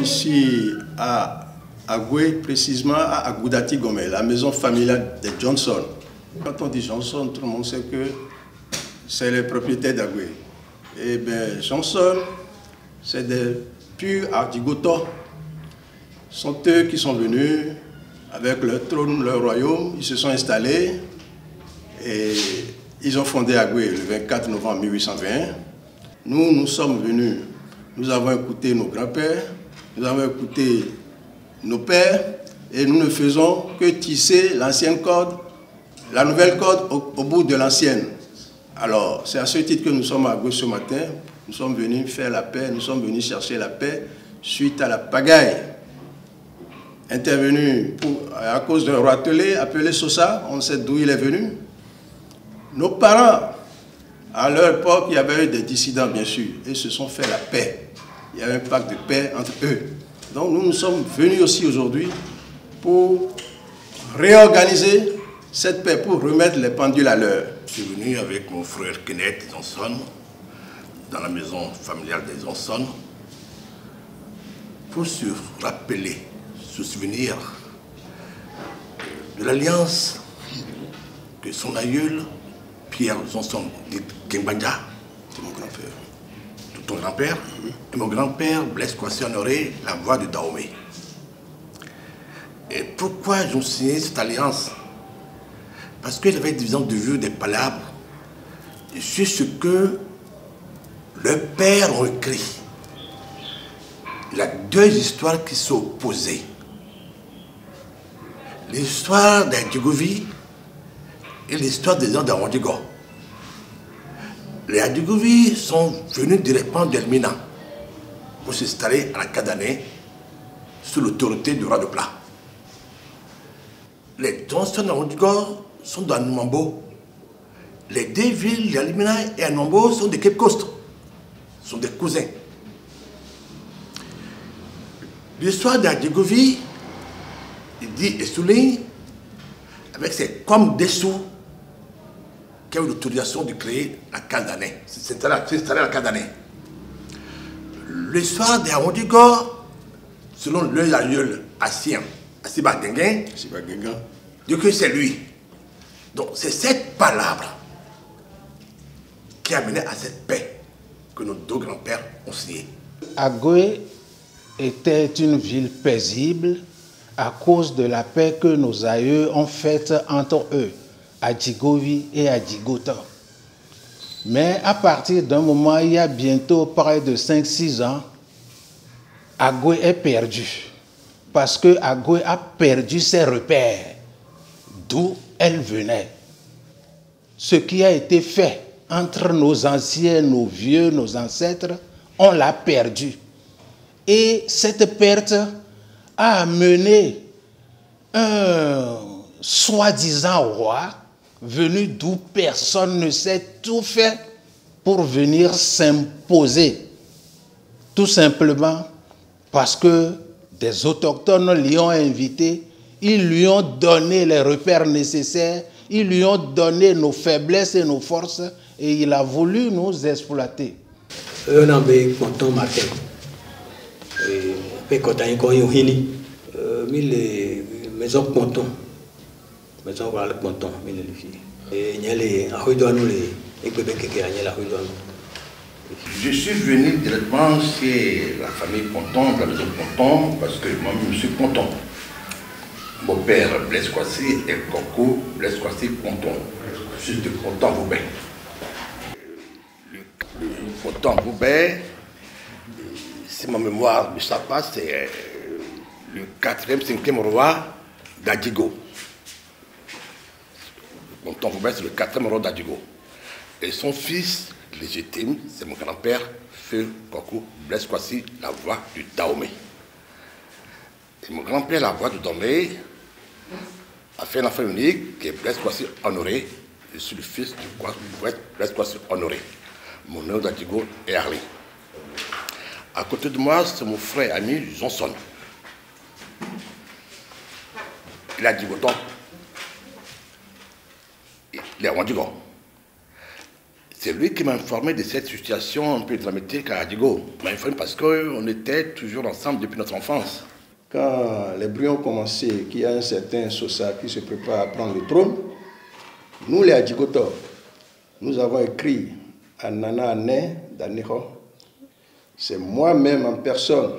ici à Agoué, précisément à Agoudati Gomé, la maison familiale de Johnson. Quand on dit Johnson, tout le monde sait que c'est le propriétaire d'Agoué. Et bien, Johnson, c'est des purs Ardigotans. Ce sont eux qui sont venus avec leur trône, leur royaume. Ils se sont installés et ils ont fondé Agoué le 24 novembre 1820. Nous sommes venus, nous avons écouté nos grands-pères, nous avons écouté nos pères et nous ne faisons que tisser l'ancienne corde, la nouvelle corde au bout de l'ancienne. Alors, c'est à ce titre que nous sommes à Agoué ce matin. Nous sommes venus faire la paix, nous sommes venus chercher la paix suite à la pagaille intervenue à cause d'un roitelet appelé Sosa. On sait d'où il est venu. Nos parents, à leur époque, il y avait eu des dissidents, bien sûr, et se sont fait la paix. Il y avait un pacte de paix entre eux. Donc nous sommes venus aussi aujourd'hui pour réorganiser cette paix, pour remettre les pendules à l'heure. Je suis venu avec mon frère Kenneth Johnson, dans la maison familiale des Johnson, pour se rappeler, se souvenir de l'alliance que son aïeul, Pierre Johnson, dit Kingbanja, c'est mon grand-père. Ton grand-père, et mon grand-père, Blaise Kwasi Honoré, la voix de Dahomey. Et pourquoi ils ont signé cette alliance? Parce qu'il avait des de vue, des palabres, sur ce que leurs pères ont écrit. Il y a deux histoires qui sont opposées. L'histoire d'Adjigovi et l'histoire des gens d'Awandigo. Les Adjigovi sont venus directement d'Elmina pour s'installer à la Kadané sous l'autorité du roi de Plat. Les Johnson d'Awandigo sont dans Numambo. Les deux villes d'Elmina et Numambo sont des Cape Coast, sont des cousins. L'histoire d'Adjigovi, il dit et souligne, avec ses comme dessous, qui a eu l'autorisation de créer la Kadané. C'est installé la Kadané. L'histoire des Awandigo, selon leur aïeul Assien, Asiba Gengen, Dieu que c'est lui. Donc c'est cette palabre qui a mené à cette paix que nos deux grands-pères ont signée. Agoué était une ville paisible à cause de la paix que nos aïeux ont faite entre eux, Adjigovi et Adjigota. Mais à partir d'un moment, il y a bientôt près de 5-6 ans, Agoué est perdu. Parce que Agoué a perdu ses repères, d'où elle venait. Ce qui a été fait entre nos anciens, nos vieux, nos ancêtres, on l'a perdu. Et cette perte a amené un soi-disant roi venu d'où personne ne sait, tout fait pour venir s'imposer. Tout simplement parce que des autochtones l'y ont invité, ils lui ont donné les repères nécessaires, ils lui ont donné nos faiblesses et nos forces, et il a voulu nous exploiter. On a fait Ponton matin. Et quand on a eu les maisons Ponton. Maison voilà le Ponton, et il y a les Ahoudouanou, les bébés qui ont la Ahoudouanou. Je suis venu directement chez la famille Ponton, la maison Ponton, parce que moi-même je suis Ponton. Mon père Blaise Kwasi et Coco Blaise Kwasi Ponton. Je suis de Ponton Boubet. Le Ponton Boubet, si ma mémoire ne s'en passe, c'est le 4e, 5e roi d'Adjigo. Ponton Boubet, c'est le 4e roi d'Adjigo. Et son fils légitime, c'est mon grand-père, Feu Coco Blaise Kwasi, la voix du Dahomey. Et mon grand-père, la voix du Dahomey, a fait un enfant unique qui est Blaise Kwasi Honoré. Je suis le fils du Blaise Kwasi Honoré. Mon nom d'Adjigo est Harley. À côté de moi, c'est mon frère ami Johnson. Il a Djigoton. Il est Awandigo. C'est lui qui m'a informé de cette situation un peu dramatique à Adigo. Il m'a informé parce qu'on était toujours ensemble depuis notre enfance. Quand les bruits ont commencé, qu'il y a un certain Sosa qui se prépare à prendre le trône, nous les Adjigotors, nous avons écrit à Nana Ané d'Aného. C'est moi-même en personne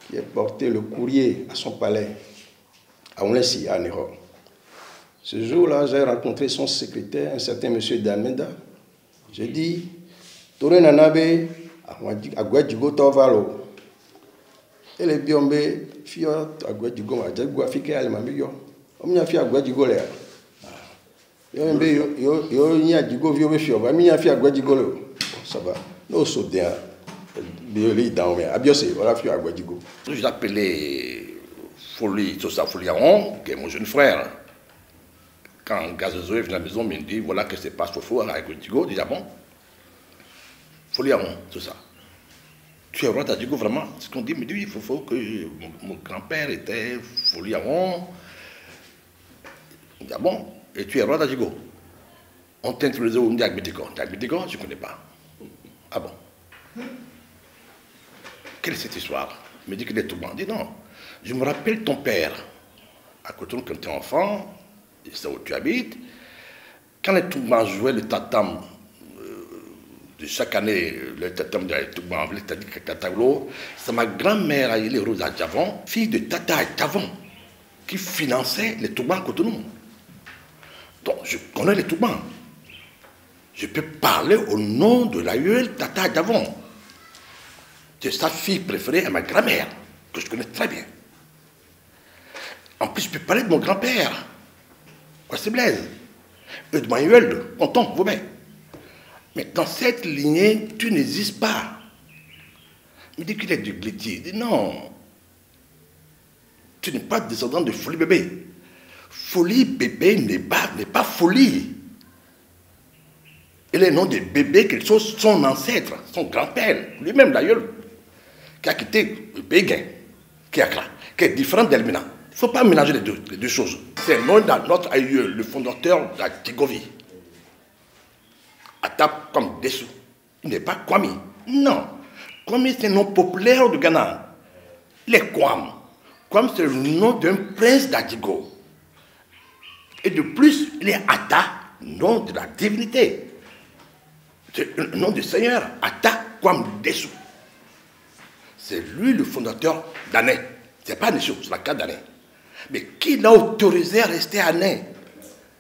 qui ai porté le courrier à son palais, à Onlesi, à Aného. Ce jour-là, j'ai rencontré son secrétaire, un certain monsieur Damenda. J'ai dit, Tore Nanabe, à Guadjigotor Valo. Et les biombe, fiot, à Guadjigo, à Djagouafike, à l'Emamio. On m'a fait à Guadjigo l'air. Yo n'y a Djigo, vieux, fiot, mais il y a fait à Guadjigo. Ça va. Nous sommes bien. Voilà, fiot à Guadjigo. Je l'appelais Folie, Sosa Foliaron, qui est mon jeune frère. Quand Gazozo est venu à la maison, il me dit voilà que c'est pas faux avec Guadjigo. Il dit ah bon, Foliaron, tout ça. Tu es roi d'Adigo vraiment? C'est ce qu'on dit, mais il faut que mon grand-père était Foliaron. Il dit ah bon, et tu es roi d'Adigo? On t'introduisait au Ndiagbetigo. Ndiagbetigo, je ne connais pas. Ah bon? Quelle est cette histoire? Il me dit qu'il est tout blanc. Il dit non, je me rappelle ton père, à Cotonou quand tu es enfant. C'est où tu habites. Quand les Toubans jouaient le tatam de chaque année, le tatam de Toubans, c'est-à-dire Tataglo, c'est ma grand-mère Aïlé Rosa Djavon, fille de Tata Djavon, qui finançait les Toubans Cotonou. Donc je connais les Toubans. Je peux parler au nom de l'aïeul Tata Djavon. C'est sa fille préférée à ma grand-mère, que je connais très bien. En plus, je peux parler de mon grand-père. C'est Blaise, de Manuel, content, vous même. Mais dans cette lignée, tu n'existes pas. Il dit qu'il est du Glétier. Il dit non, tu n'es pas descendant de Folie Bébé. Folie Bébé n'est pas folie. Et les noms de bébé, quelque chose, son ancêtre, son grand-père, lui-même d'ailleurs, qui a quitté le Béguin, qui est différent d'Elmina. Il ne faut pas mélanger les deux choses. C'est le nom de notre aïeul, le fondateur de la Tigovi. Atap comme Dessou. Il n'est pas Kwame. Non. Kwame, c'est un nom populaire du Ghana. Il est Kwame. Kwame, c'est le nom d'un prince d'Adigo. Et de plus, il est Ata, nom de la divinité. C'est le nom du Seigneur. Ata Kwame Dessou. C'est lui le fondateur d'Ané. Ce n'est pas Nessou, c'est la carte d'Ané. Mais qui l'a autorisé à rester à Ané?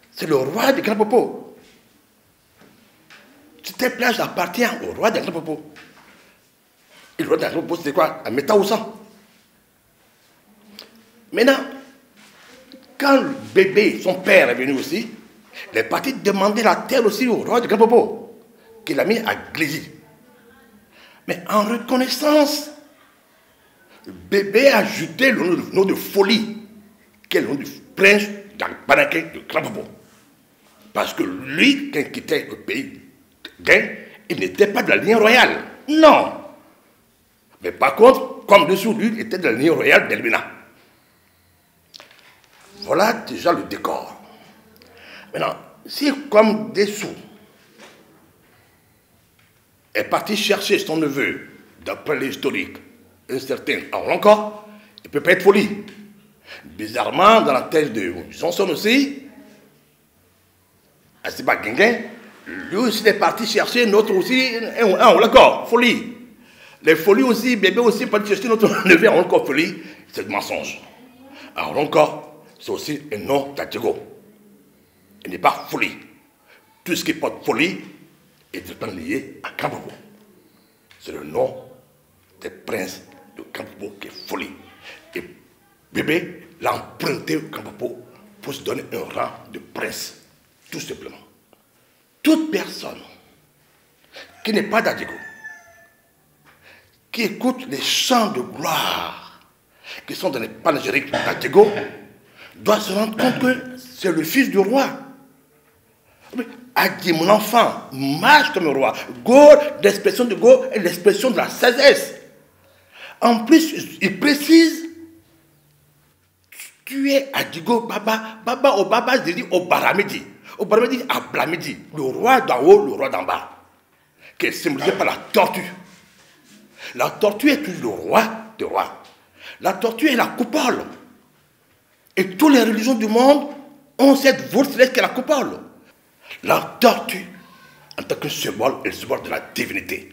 C'est le roi de Grand Popo. Cette plage appartient au roi de Grand Popo. Et le roi de Grand Popo, c'était quoi? Un Métaoussa. Maintenant, quand le bébé, son père est venu aussi, il est parti demander la terre aussi au roi de Grand Popo, qu'il a mis à Glézy. Mais en reconnaissance, le bébé a ajouté le nom de Folie, qui est le nom du prince d'Akbanaké de Grand Popo. Parce que lui, quand il quittait le pays gain, il n'était pas de la ligne royale. Non. Mais par contre, comme dessous, lui, il était de la ligne royale d'Elmina. Voilà déjà le décor. Maintenant, si comme dessous est parti chercher son neveu, d'après l'historique, un certain encore, il ne peut pas être Folie. Bizarrement, dans la thèse de Johnson aussi, Asiba Guinguin, lui aussi est parti chercher notre aussi, un encore, Folie. Les Folies aussi, bébé aussi, parti chercher notre neveu encore Folie, c'est du mensonge. Alors encore, c'est aussi un nom d'Adigo. Il n'est pas Folie. Tout ce qui porte Folie est directement lié à Grand Popo. C'est le nom des princes de Grand Popo qui est Folie. Et bébé l'a emprunté au Grand Popo pour se donner un rang de prince, tout simplement. Toute personne qui n'est pas d'Adigo, qui écoute les chants de gloire qui sont dans les panégyriques d'Adigo, doit se rendre compte que c'est le fils du roi. Adi, mon enfant, marche comme un roi. Go, l'expression de Go est l'expression de la sagesse. En plus, il précise, tu es Adigo Baba, Baba au Baba, je dis au Baramidi. Au Baramidi, à Blamidi, le roi d'en haut, le roi d'en bas, qui est symbolisé par la tortue. La tortue est toujours le roi des rois. La tortue est la coupole. Et toutes les religions du monde ont cette voûte céleste qui est la coupole. La tortue, en tant que symbole, est le symbole de la divinité.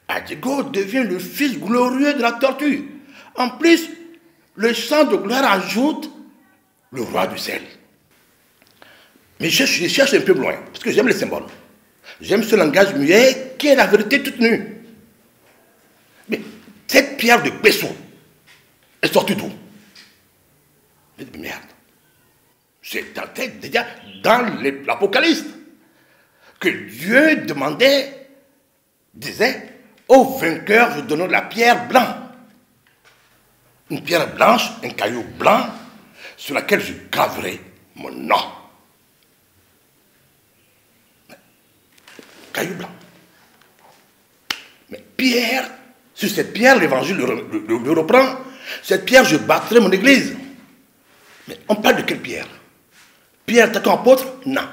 Adjigo devient le fils glorieux de la tortue. En plus, le chant de gloire ajoute le roi du ciel. Mais je cherche un peu loin, parce que j'aime les symboles. J'aime ce langage muet qui est la vérité toute nue. Mais cette pierre de Bessou est sortie d'où? Merde. C'est déjà dans l'Apocalypse que Dieu disait, au vainqueur, je donne la pierre blanche. Une pierre blanche, un caillou blanc, sur laquelle je graverai mon nom. Caillou blanc. Mais pierre, sur cette pierre, l'évangile le reprend. Cette pierre, je bâtirai mon église. Mais on parle de quelle pierre? Pierre, t'as ton apôtre? Non.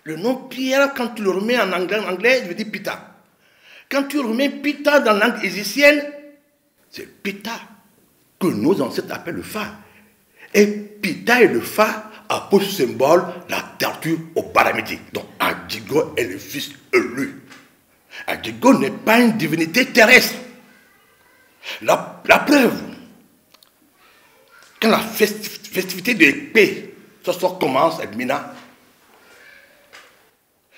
Le nom Pierre, quand tu le remets en anglais, je veux dire Pita. Quand tu remets Pita dans la langue égyptienne, c'est Pita que nos ancêtres appellent le Fa. Et Pita et le Fa a pour symbole la tortue au Baramidi. Donc Adjigo est le fils élu. Adjigo n'est pas une divinité terrestre. La preuve, quand la festivité de l'épée, ce soir commence à Mina,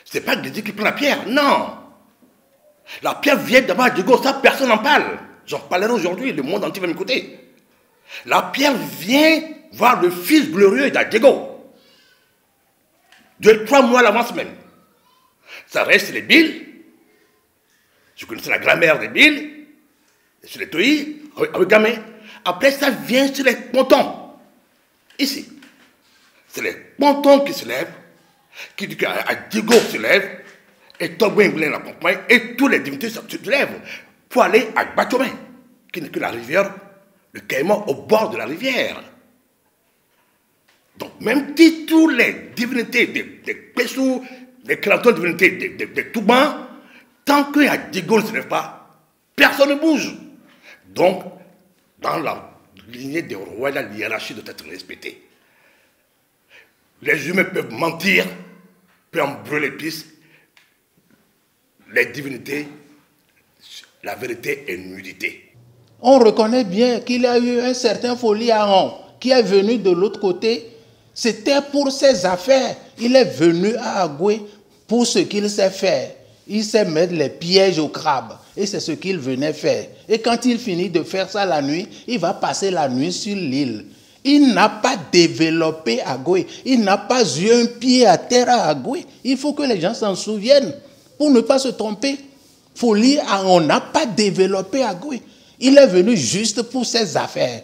ce n'est pas Dieu qui prend la pierre, non. La pierre vient d'abord à Adjigo, ça personne n'en parle. J'en parlerai aujourd'hui, le monde entier va m'écouter. La pierre vient voir le fils glorieux d'Adjigo. 2-3 mois à l'avance même. Ça reste les billes. Je connaissais la grammaire des billes. Sur les toïs, avec gamins. Après, ça vient sur les pontons. Ici. C'est les pontons qui se lèvent, qui dit qu'Adjigo se lève, et Togouin l'accompagne, et tous les divinités se lèvent pour aller à Batomé, qui n'est que la rivière, le caïman au bord de la rivière. Donc, même si tous les divinités des Pessou, les créateurs de divinités des Touban, tant que Adjigo ne se lève pas, personne ne bouge. Donc, dans la lignée des rois, la hiérarchie doit être respectée. Les humains peuvent mentir, peuvent brûler les pistes. Les divinités, la vérité est nudité. On reconnaît bien qu'il y a eu un certain Folie Aaron qui est venu de l'autre côté. C'était pour ses affaires. Il est venu à Agoué pour ce qu'il sait faire. Il sait mettre les pièges aux crabes. Et c'est ce qu'il venait faire. Et quand il finit de faire ça la nuit, il va passer la nuit sur l'île. Il n'a pas développé Agoué. Il n'a pas eu un pied à terre à Agoué. Il faut que les gens s'en souviennent pour ne pas se tromper. Folie, on n'a pas développé Agoué. Il est venu juste pour ses affaires.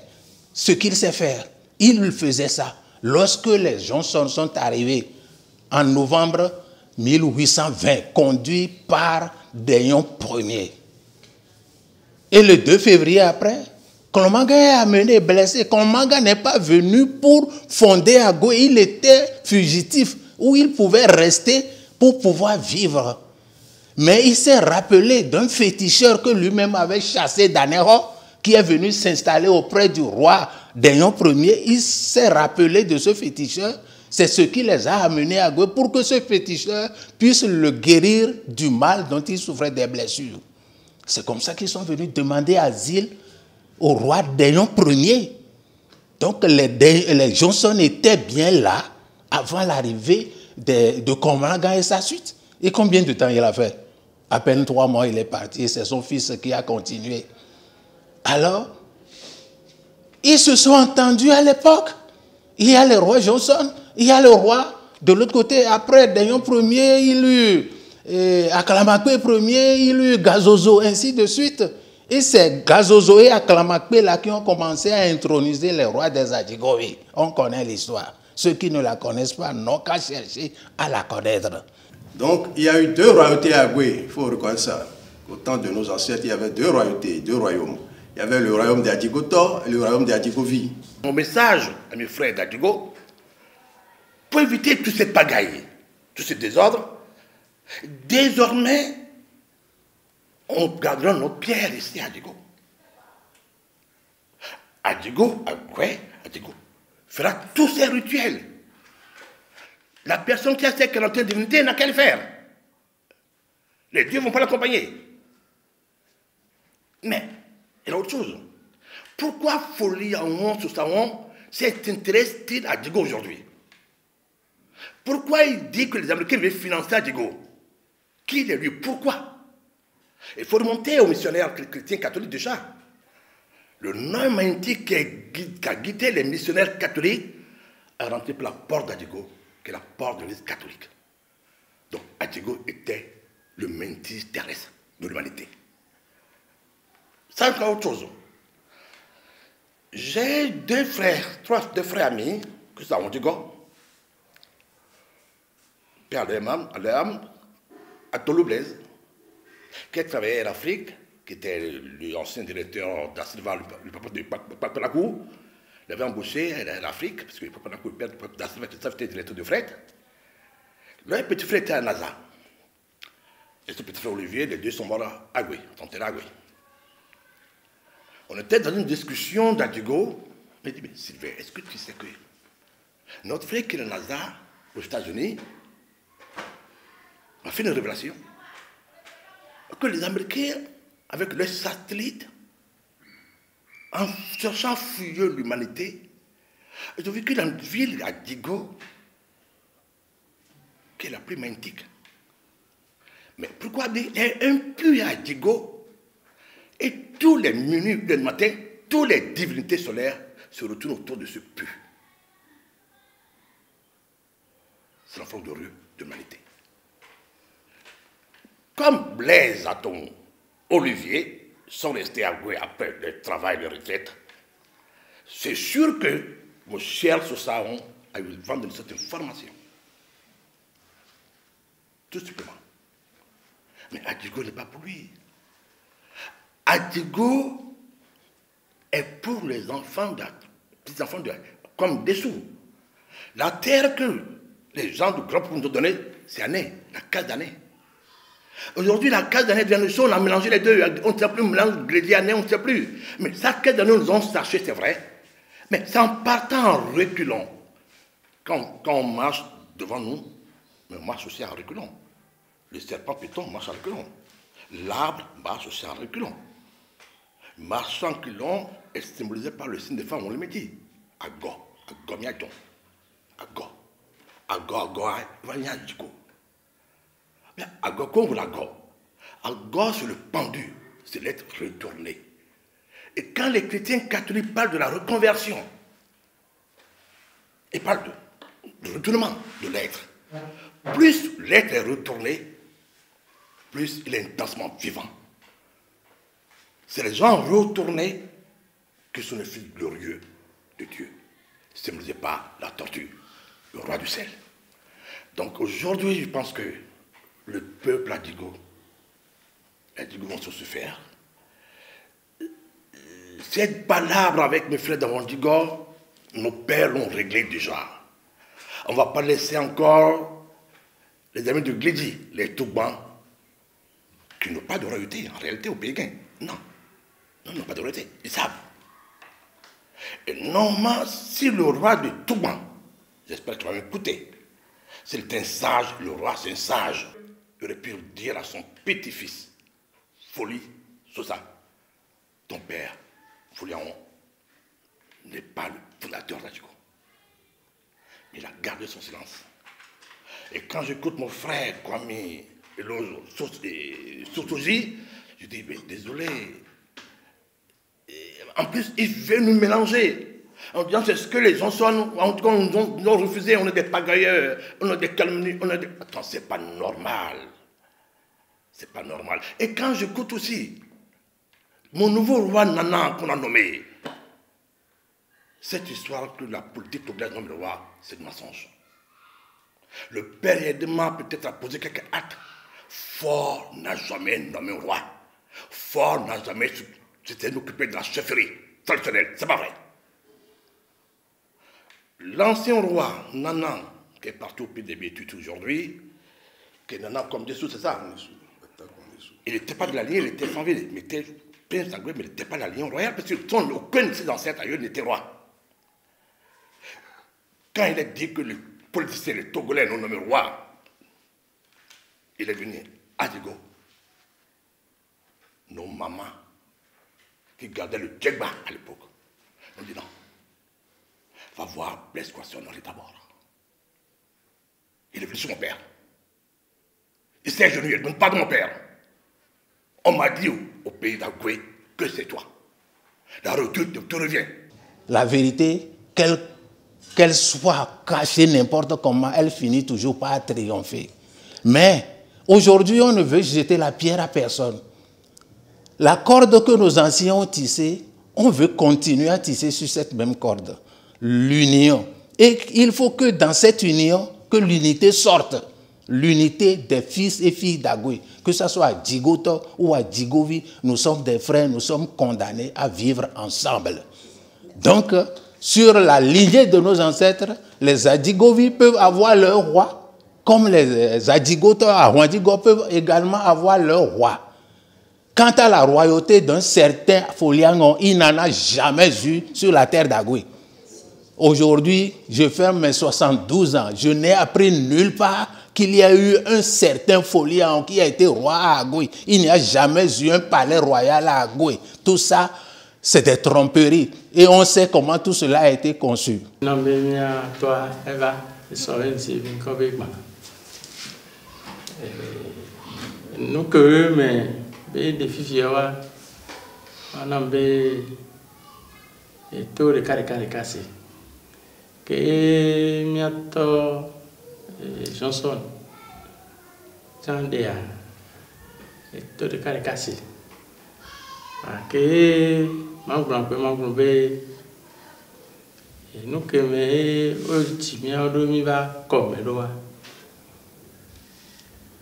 Ce qu'il sait faire, il faisait ça. Lorsque les Johnson sont arrivés en novembre 1820, conduits par Dayon Ier. Et le 2 février après, Kolomanga est amené blessé. Kolomanga n'est pas venu pour fonder Agoué. Il était fugitif, où il pouvait rester pour pouvoir vivre. Mais il s'est rappelé d'un féticheur que lui-même avait chassé d'Anero, qui est venu s'installer auprès du roi Dayon Ier. Il s'est rappelé de ce féticheur. C'est ce qui les a amenés à Agoué pour que ce féticheur puisse le guérir du mal dont il souffrait des blessures. C'est comme ça qu'ils sont venus demander asile au roi Dayon Ier. Donc les Johnson étaient bien là avant l'arrivée de Kolomanga et sa suite. Et combien de temps il a fait? À peine 3 mois, il est parti. C'est son fils qui a continué. Alors, ils se sont entendus à l'époque. Il y a le roi Johnson, il y a le roi de l'autre côté. Après Dayon Ier, il y a eu Akalamakwe Ier, il y a eu Gazozo, ainsi de suite. Et c'est Gazozo et Akalamakwe là qui ont commencé à introniser les rois des Adjigovi. On connaît l'histoire. Ceux qui ne la connaissent pas n'ont qu'à chercher à la connaître. Donc, il y a eu 2 royautés à Agoué, il faut reconnaître ça. Au temps de nos ancêtres, il y avait 2 royautés, 2 royaumes. Il y avait le royaume d'Adjigotor et le royaume d'Adjigovi. Mon message à mes frères d'Adjigo, Pour éviter toute cette pagaille, tout ce désordre, désormais, on gardera nos pierres ici à Djigo. Adjigo fera tous ces rituels. La personne qui a ces 41 divinités n'a qu'à le faire. Les dieux ne vont pas l'accompagner. Mais, il y a autre chose. Pourquoi Folie Aouon, Soussaouon, s'intéresse-t-il à Djigo aujourd'hui? Pourquoi il dit que les Américains veulent financer Djigo? Qui est lui? Pourquoi? Il faut remonter aux missionnaires chrétiens catholiques déjà. Le nom magnétique qui a guidé les missionnaires catholiques a rentré par la porte d'Adjigo, qui est la porte de l'Église catholique. Donc Adjigo était le mentis terrestre de l'humanité. Ça, c'est autre chose. J'ai deux frères amis, que ça, on dit go. Père Aléam, à Tolou Blaise, qui a travaillé en Afrique, qui était l'ancien directeur d'Assilva, le papa de Papanakou. Il avait embauché en Afrique, parce que Papanakou, le père d'Assilva, était directeur de fret. Le petit frère était à NASA. Et ce petit frère Olivier, les deux sont morts à Goué, à Goué. On était dans une discussion d'Adjigo. Il m'a dit, mais Sylvain, est-ce que tu sais que notre frère qui est à NASA, aux États-Unis, a fait une révélation que les Américains, avec leurs satellites, en cherchant à fouiller l'humanité, ils ont vu que dans une ville à Djigo, qui est la plus magnétique. Mais pourquoi il y a un puits à Djigo et tous les minutes du matin, toutes les divinités solaires se retournent autour de ce puits? C'est l'enfant glorieux de l'humanité. Comme Blaise Aton, Olivier sont restés à Goué après le travail de retraite, c'est sûr que mon cher Soussaouon a eu le vent de cette information. Tout simplement. Mais Adjigo n'est pas pour lui. Adjigo est pour les enfants, petits-enfants comme dessous. La terre que les gens du groupe nous ont donnée, c'est année, la case d'année. Aujourd'hui, la case d'année de nous, on a mélangé les deux. On ne sait plus, mélange grédiané, on ne sait plus. Mais ça, case d'année, nous ont saché, c'est vrai. Mais c'est en partant en reculant. Quand on marche devant nous, mais on marche aussi en reculant. Le serpent python marche en reculant. L'arbre marche aussi en reculant. Marche en reculant est symbolisé par le signe de femme, on le dit. Ago, agomiaton. Ago. Ago, vanyadjiko. Mais Ago, comme l'Ago. Ago, c'est le pendu, c'est l'être retourné. Et quand les chrétiens catholiques parlent de la reconversion, ils parlent de retournement de l'être. Plus l'être est retourné, plus il est intensement vivant. C'est les gens retournés qui sont les fils glorieux de Dieu. Symbolisé par la tortue, le roi du sel. Donc aujourd'hui, je pense que le peuple Adjigo vont se faire. Cette palabre avec mes frères d'Adjigo, nos pères l'ont réglé déjà. On ne va pas laisser encore les amis de Glidi, les Toubans, qui n'ont pas de royauté en réalité au Pékin. Non, ils n'ont pas de royauté, ils savent. Et normalement, si le roi de Touban, j'espère que tu vas m'écouter, c'est un sage, le roi c'est un sage, il aurait pu dire à son petit-fils, Folie, Sosa, ton père, Foliaon, n'est pas le fondateur d'Adjigo. Il a gardé son silence. Et quand j'écoute mon frère, Kwame, et Sotoji, je dis, mais désolé. Et en plus, il veut nous mélanger. En disant, c'est ce que les gens sont, en tout cas, nous ont refusé, on est des pagailleurs, on est des calomnies, on est des... Attends, c'est pas normal. C'est pas normal. Et quand j'écoute aussi, mon nouveau roi Nana qu'on a nommé, cette histoire que la politique togolaise nomme le roi, c'est du mensonge. Le père Edema peut-être a posé quelques actes. Fort n'a jamais nommé un roi. Fort n'a jamais s'était occupé de la chefferie traditionnelle. C'est pas vrai. L'ancien roi Nana, qui est partout au pays des Bétudes aujourd'hui, qui n'en a comme des sous, c'est ça. Il n'était pas de la ligne, il était sans ville. Il était plein sanguin, mais il n'était pas de la ligne royale, parce que aucun de ses ancêtres ailleurs n'était roi. Quand il a dit que les politiciens, les Togolais l'ont nommé roi, il est venu à Digo. Nos mamans, qui gardaient le djegba à l'époque, ont dit non, va voir Blaise Kouassi-Honoré d'abord. Il est venu sur mon père. Il s'est agenouillé, donc pas de mon père. On m'a dit au pays d'Agoué que c'est toi. La redoute te revient. La vérité, qu'elle soit cachée n'importe comment, elle finit toujours par triompher. Mais aujourd'hui, on ne veut jeter la pierre à personne. La corde que nos anciens ont tissée, on veut continuer à tisser sur cette même corde. L'union. Et il faut que dans cette union, que l'unité sorte. L'unité des fils et filles d'Agoué. Que ce soit à Djigoto ou à Djigovi, nous sommes des frères, nous sommes condamnés à vivre ensemble. Donc, sur la lignée de nos ancêtres, les Adjigovi peuvent avoir leur roi, comme les Adjigoto à Rwandigo peuvent également avoir leur roi. Quant à la royauté d'un certain Foliangon, il n'en a jamais eu sur la terre d'Agoué. Aujourd'hui, je ferme mes 72 ans. Je n'ai appris nulle part qu'il y a eu un certain Foliangon qui a été roi à Agoué. Il n'y a jamais eu un palais royal à Agoué. Tout ça, c'est des tromperies. Et on sait comment tout cela a été conçu. Nous que mais des filles on a et tout le carré cassé que miato Johnson Chandea et tout le carré cassé que mangrove et nous que mais ultimement dormi va comme l'eau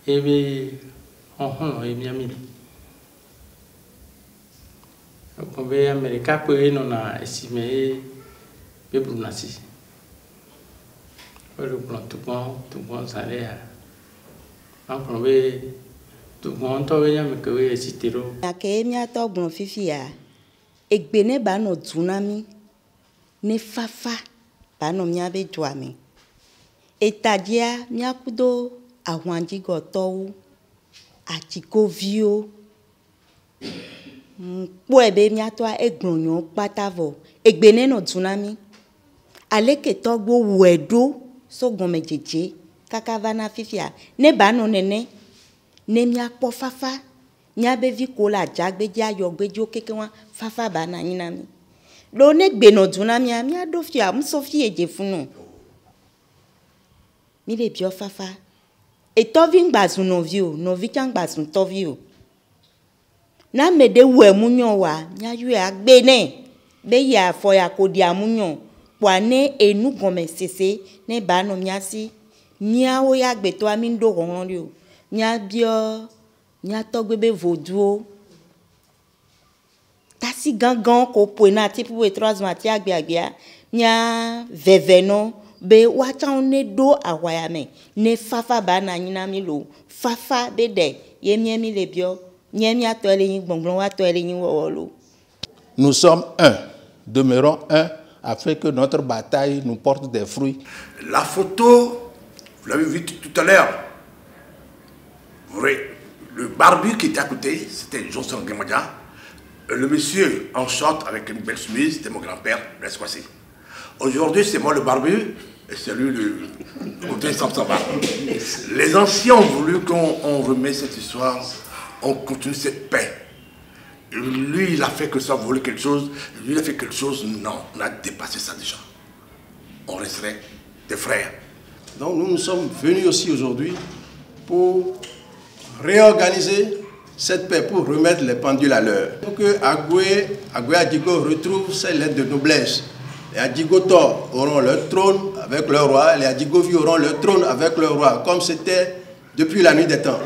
et bien on est bien mis. On veut Américain pour nous a estimé le Brunasi. Le plan tout bon salaire. On veut tout bon toi venir me que citer. Akemia to bon fifia. Egbene ba no tsunami. Ne fafa ba no mia be joami. Etadia mia kudo a Rwandigo to a Chikovio. Pouebe miatoa eglonyo patavo egbene no tsunami aleke togbo wedo so gome jeje kakavana fifia ne ba no nene ne miapo fafa miabe vi kola jagbe dia yogbejo kekewa fafa ba na yinami lo ne gbe no tsunami mi adofia msofie eje funu mi le bio fafa e tovi ngbazu no vio no vi kan ngbazu tovio na mede we munyo wa nya yu agbene be ya fo ya ko dia munyo wane enu gome sese ne ba no miasi nya o ya gbe to ami ndo ron ri o nya bio nya to gbe be voduo tasi gangan ko po na ti pu 3 mois ti agbe agbe nya veveno be wa cha ne do awaya me ne fafa ba na nyina mi lo fafa be de yemi mi le bio. Nous sommes un, demeurons un, afin que notre bataille nous porte des fruits. La photo, vous l'avez vu tout à l'heure, le barbu qui était à côté, c'était Johnson Gemadia. Le monsieur en short avec une belle chemise, c'était mon grand-père, Blaise Kouassi. Aujourd'hui, c'est moi le barbu, et c'est lui le côté sans barbe. Les anciens ont voulu qu'on remette cette histoire. On continue cette paix. Lui, il a fait que ça, voler quelque chose. Lui, il a fait quelque chose. Non, on a dépassé ça déjà. On resterait des frères. Donc nous sommes venus aussi aujourd'hui pour réorganiser cette paix, pour remettre les pendules à l'heure. Pour que Agoué Adjigo retrouve ses lettres de noblesse. Les Adjigoto auront leur trône avec leur roi. Les Adjigovi auront leur trône avec leur roi, comme c'était depuis la nuit des temps.